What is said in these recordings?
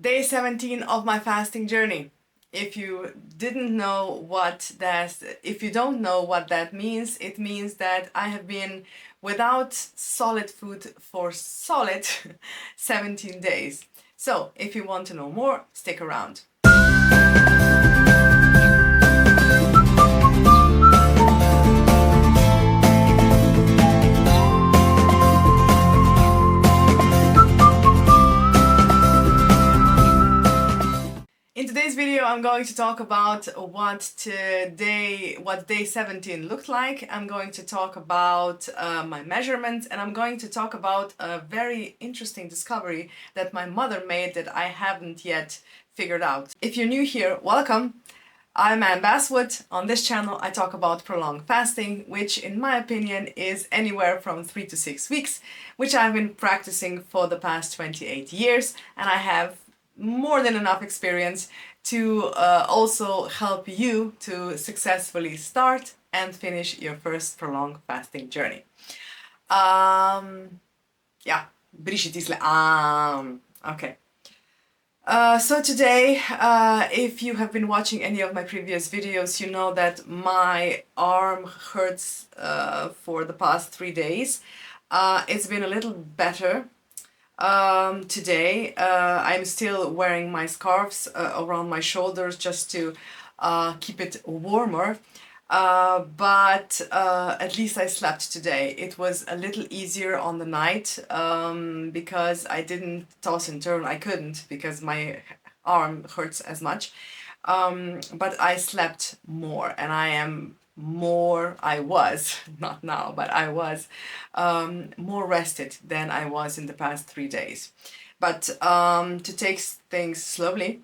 Day 17 of my fasting journey. If you didn't know if you don't know what that means, it means that I have been without solid food for solid 17 days. So if you want to know more, stick around. In today's video, I'm going to talk about what day 17 looked like. I'm going to talk about my measurements, and I'm going to talk about a very interesting discovery that my mother made that I haven't yet figured out. If you're new here, welcome. I'm Basswood. On this channel, I talk about prolonged fasting, which in my opinion is anywhere from 3 to 6 weeks, which I've been practicing for the past 28 years, and I have more than enough experience to also help you to successfully start and finish your first prolonged fasting journey. Yeah, briši tisle okay. So today, if you have been watching any of my previous videos, you know that my arm hurts for the past 3 days. It's been a little better. Today I'm still wearing my scarves around my shoulders just to keep it warmer, but at least I slept today. It was a little easier on the night because I didn't toss and turn. I couldn't because my arm hurts as much, but I slept more, and I was, not now, but I was more rested than I was in the past 3 days. But to take things slowly,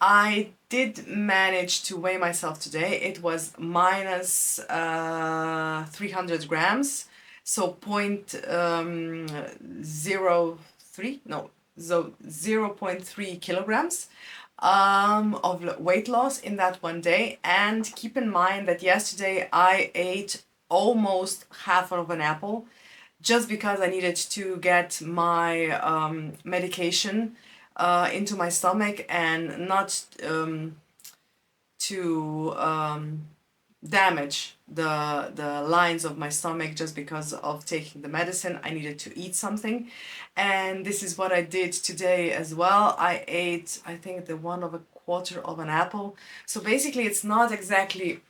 I did manage to weigh myself today. It was minus 300 grams, so 0.3 kilograms of weight loss in that one day. And keep in mind that yesterday I ate almost half of an apple just because I needed to get my medication into my stomach and not to damage the lines of my stomach just because of taking the medicine. I needed to eat something, and this is what I did today as well. I ate, I think, the 1/4 of an apple. So basically it's not exactly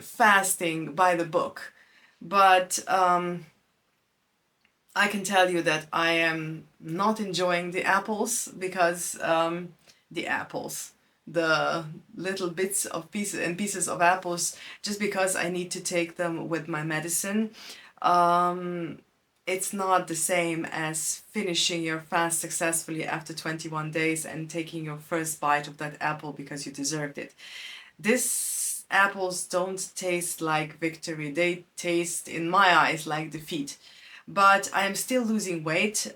fasting by the book, but I can tell you that I am not enjoying the apples because the little bits of pieces of apples, just because I need to take them with my medicine. It's not the same as finishing your fast successfully after 21 days and taking your first bite of that apple because you deserved it. These apples don't taste like victory. They taste, in my eyes, like defeat. But I am still losing weight.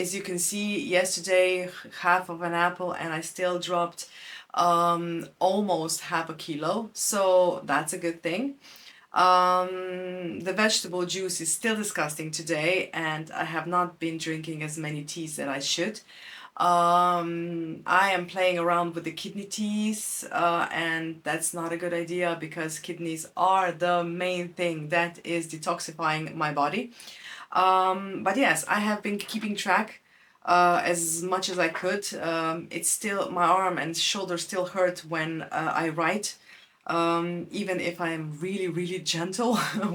As you can see, yesterday half of an apple and I still dropped almost half a kilo, so that's a good thing. The vegetable juice is still disgusting today, and I have not been drinking as many teas that I should. I am playing around with the kidney teas, and that's not a good idea because kidneys are the main thing that is detoxifying my body. But yes, I have been keeping track as much as I could. It's still, my arm and shoulder still hurt when I write, even if I'm really gentle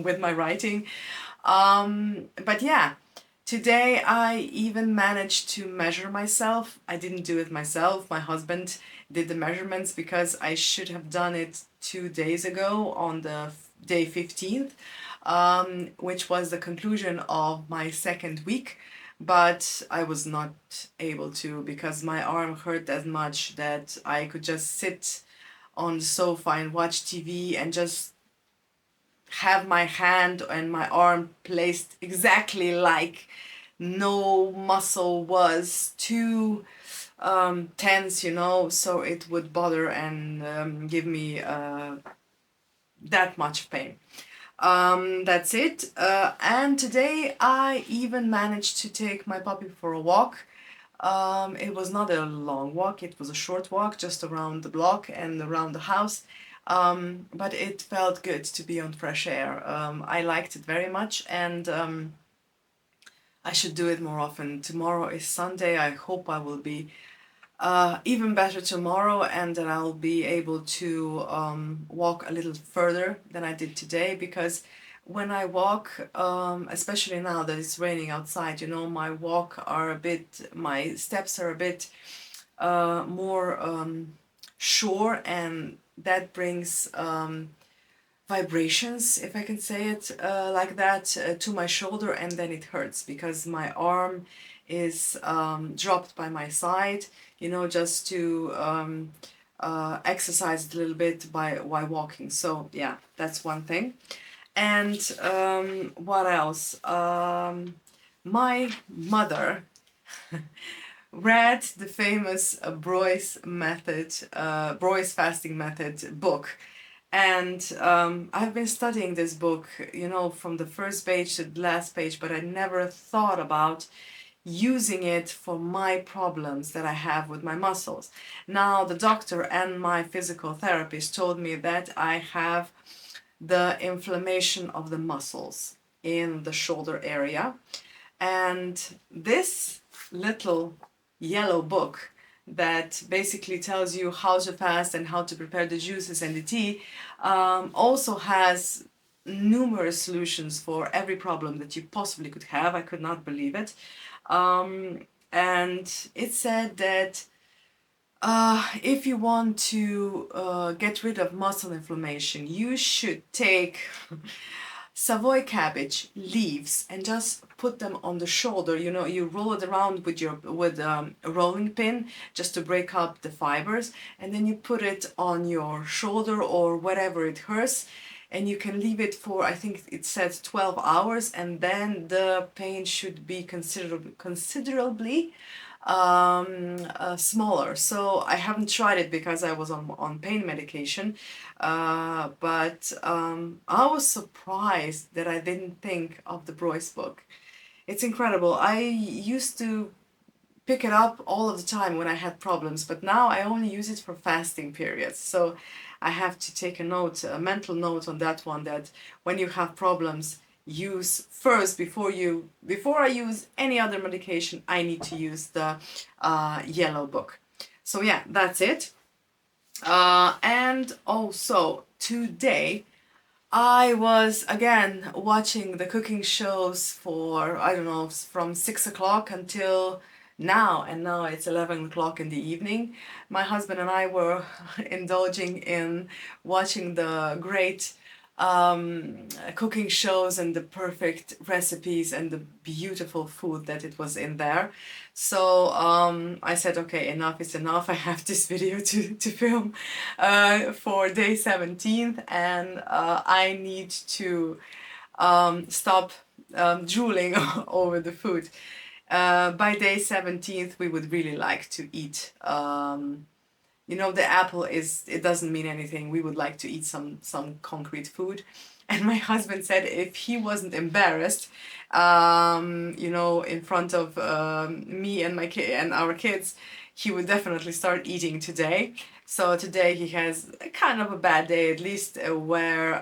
with my writing. But yeah, today I even managed to measure myself. I didn't do it myself. My husband did the measurements because I should have done it 2 days ago on the day 15th. Which was the conclusion of my second week, but I was not able to because my arm hurt as much that I could just sit on the sofa and watch TV and just have my hand and my arm placed exactly like no muscle was too tense, you know, so it would bother and give me that much pain. That's it. And today I even managed to take my puppy for a walk. It was not a long walk, it was a short walk just around the block and around the house. But it felt good to be on fresh air. I liked it very much, and I should do it more often. Tomorrow is Sunday. I hope I will be even better tomorrow, and that I'll be able to walk a little further than I did today, because when I walk, especially now that it's raining outside, you know, my steps are a bit more sure, and that brings vibrations, if I can say it like that, to my shoulder, and then it hurts because my arm is dropped by my side, you know, just to exercise it a little bit by while walking. So yeah, that's one thing. And what else? My mother read the famous Broy's fasting method book. And I've been studying this book, you know, from the first page to the last page, but I never thought about using it for my problems that I have with my muscles. Now, the doctor and my physical therapist told me that I have the inflammation of the muscles in the shoulder area. And this little yellow book that basically tells you how to fast and how to prepare the juices and the tea also has numerous solutions for every problem that you possibly could have. I could not believe it. And it said that if you want to get rid of muscle inflammation, you should take Savoy cabbage leaves and just put them on the shoulder. You know, you roll it around with a rolling pin just to break up the fibers, and then you put it on your shoulder or wherever it hurts, and you can leave it for, I think it says 12 hours, and then the pain should be considerably smaller. So I haven't tried it because I was on pain medication, but I was surprised that I didn't think of the Broyce book. It's incredible. I used to pick it up all of the time when I had problems, but now I only use it for fasting periods. So I have to take a mental note on that one, that when you have problems, use first before I use any other medication, I need to use the yellow book. So yeah, that's it. And also today I was again watching the cooking shows for, I don't know, from 6 o'clock until now, and now it's 11 o'clock in the evening. My husband and I were indulging in watching the great cooking shows and the perfect recipes and the beautiful food that it was in there. So I said, okay, enough is enough. I have this video to film for day 17th, and I need to stop drooling over the food. By day 17th, we would really like to eat. You know, the apple it doesn't mean anything. We would like to eat some concrete food. And my husband said if he wasn't embarrassed, you know, in front of me and my kid and our kids, he would definitely start eating today. So today he has kind of a bad day, at least where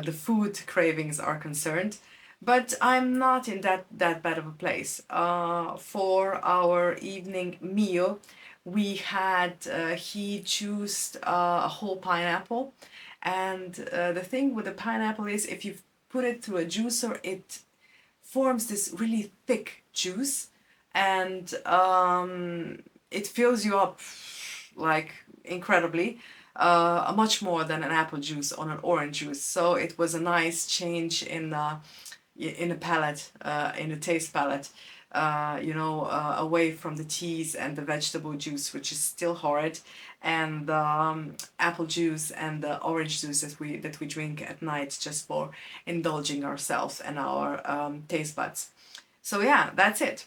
the food cravings are concerned. But I'm not in that bad of a place. For our evening meal, we had he juiced a whole pineapple, and the thing with the pineapple is if you put it through a juicer, it forms this really thick juice, and it fills you up like incredibly, much more than an apple juice or an orange juice. So it was a nice change in a palate, in a taste palette, you know, away from the teas and the vegetable juice, which is still horrid, and the apple juice and the orange juice that we drink at night just for indulging ourselves and our taste buds. So yeah, that's it.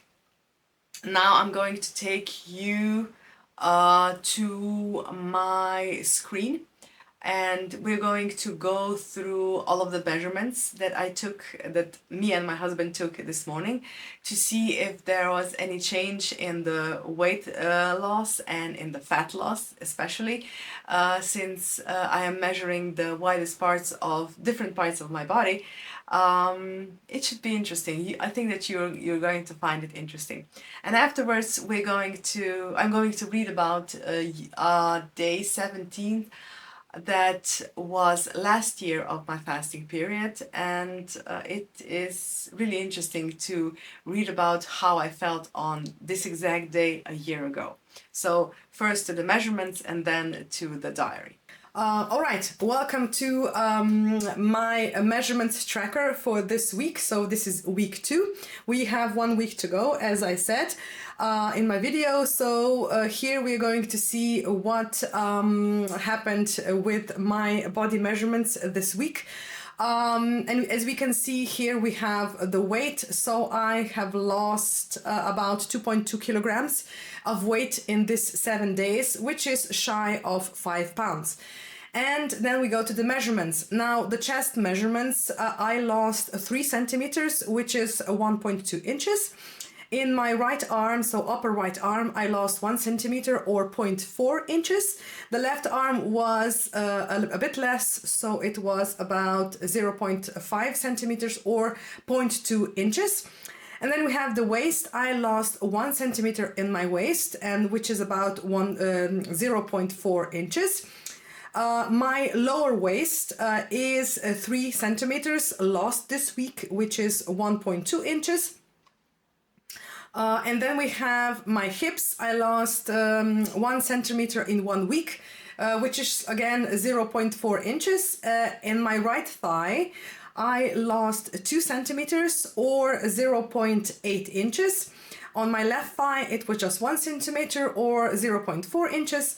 Now I'm going to take you to my screen. and we're going to go through all of the measurements that I took, that me and my husband took this morning, to see if there was any change in the weight loss and in the fat loss, especially since I am measuring the widest parts of different parts of my body. It should be interesting. I think that you're going to find it interesting. And afterwards, I'm going to read about day 17 that was last year of my fasting period, and it is really interesting to read about how I felt on this exact day a year ago. So first to the measurements and then to the diary. All right, welcome to my measurements tracker for this week. So this is week 2. We have 1 week to go, as I said in my video. So here we're going to see what happened with my body measurements this week. And as we can see here, we have the weight. So I have lost about 2.2 kilograms of weight in this 7 days, which is shy of 5 pounds. And then we go to the measurements. Now, the chest measurements, I lost 3 centimeters, which is 1.2 inches. In my right arm, so upper right arm, I lost 1 centimeter or 0.4 inches. The left arm was a bit less, so it was about 0.5 centimeters or 0.2 inches. And then we have the waist. I lost 1 centimeter in my waist, and which is about 0.4 inches. My lower waist is 3 centimeters lost this week, which is 1.2 inches. And then we have my hips. I lost 1 centimeter in 1 week, which is again 0.4 inches. In my right thigh, I lost 2 centimeters or 0.8 inches. On my left thigh, it was just 1 centimeter or 0.4 inches.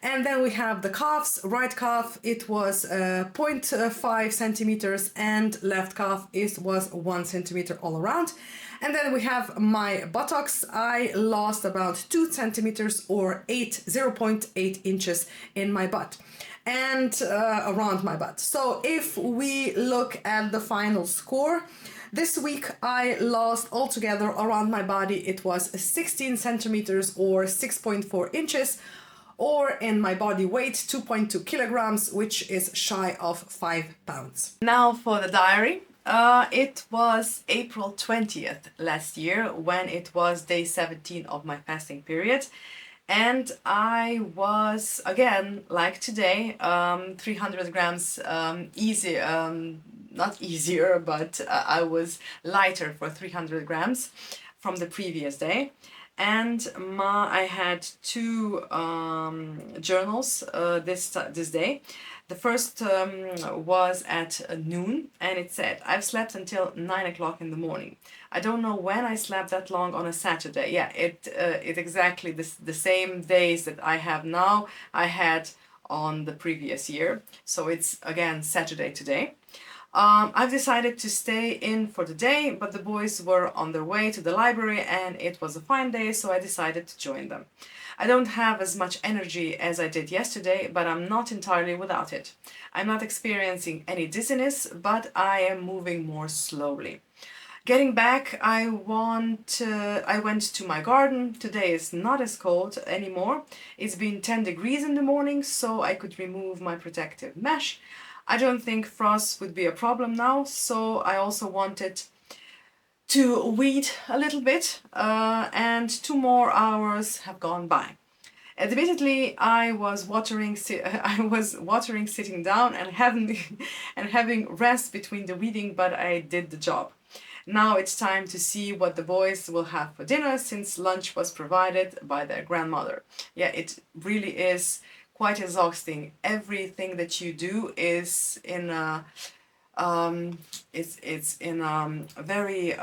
And then we have the calves. Right calf, it was 0.5 centimeters, and left calf was 1 centimeter all around. And then we have my buttocks. I lost about 2 centimeters or 0.8 inches in my butt and around my butt. So if we look at the final score, this week I lost altogether around my body, it was 16 centimeters or 6.4 inches, or in my body weight 2.2 kilograms, which is shy of 5 pounds. Now for the diary. It was April 20th last year when it was day 17 of my fasting period, and I was again, like today, 300 grams easy, not easier, but I was lighter for 300 grams from the previous day. And I had 2 journals this day. The first was at noon, and it said, I've slept until 9 o'clock in the morning. I don't know when I slept that long on a Saturday. Yeah, it exactly the same days that I have now, I had on the previous year. So it's again Saturday today. I've decided to stay in for the day, but the boys were on their way to the library and it was a fine day, so I decided to join them. I don't have as much energy as I did yesterday, but I'm not entirely without it. I'm not experiencing any dizziness, but I am moving more slowly. Getting back, I went to my garden. Today is not as cold anymore. It's been 10 degrees in the morning, so I could remove my protective mesh. I don't think frost would be a problem now, so I also wanted to weed a little bit, and 2 more hours have gone by. Admittedly, I was watering sitting down and having rest between the weeding, but I did the job. Now it's time to see what the boys will have for dinner, since lunch was provided by their grandmother. Yeah, it really is quite exhausting. Everything that you do is in a it's in a very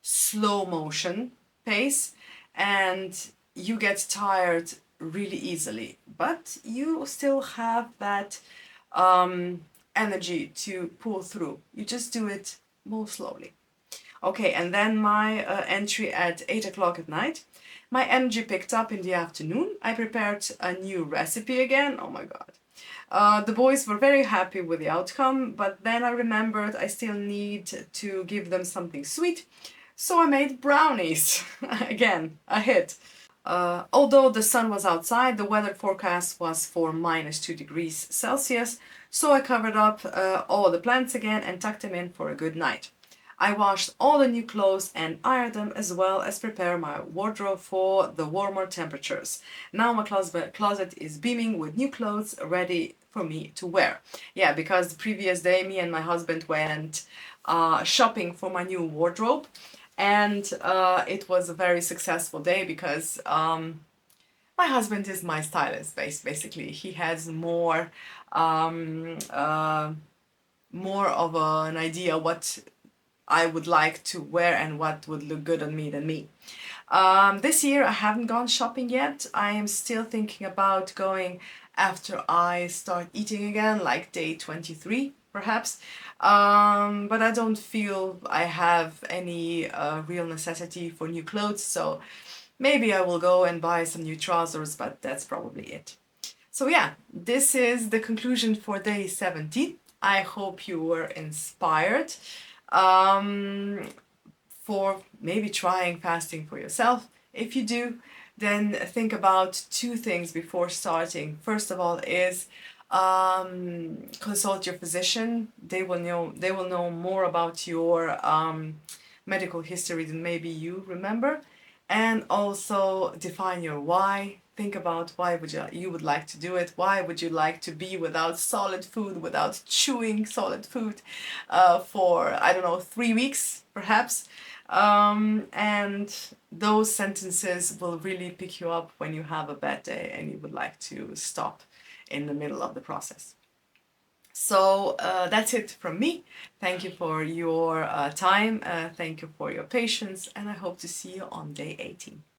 slow motion pace, and you get tired really easily, but you still have that energy to pull through. You just do it more slowly. Okay, and then my entry at 8 o'clock at night. My energy picked up in the afternoon. I prepared a new recipe again. Oh my god. The boys were very happy with the outcome, but then I remembered I still need to give them something sweet, so I made brownies. Again, a hit. Although the sun was outside, the weather forecast was for -2 degrees Celsius, so I covered up all the plants again and tucked them in for a good night. I washed all the new clothes and ironed them, as well as prepare my wardrobe for the warmer temperatures. Now my closet is beaming with new clothes ready for me to wear. Yeah, because the previous day me and my husband went shopping for my new wardrobe, and it was a very successful day because my husband is my stylist. Basically, he has um, uh, more of an idea what I would like to wear and what would look good on me than me. This year I haven't gone shopping yet. I am still thinking about going after I start eating again, like day 23 perhaps. But I don't feel I have any real necessity for new clothes, so maybe I will go and buy some new trousers, but that's probably it. So yeah, this is the conclusion for day 17. I hope you were inspired um, for maybe trying fasting for yourself. If you do, then think about two things before starting. First of all is consult your physician. They will know more about your medical history than maybe you remember, and also define your why. Think about why you would like to do it. Why would you like to be without solid food, without chewing solid food, for I don't know 3 weeks perhaps. And those sentences will really pick you up when you have a bad day and you would like to stop in the middle of the process. So that's it from me. Thank you for your time. Thank you for your patience, and I hope to see you on day 18.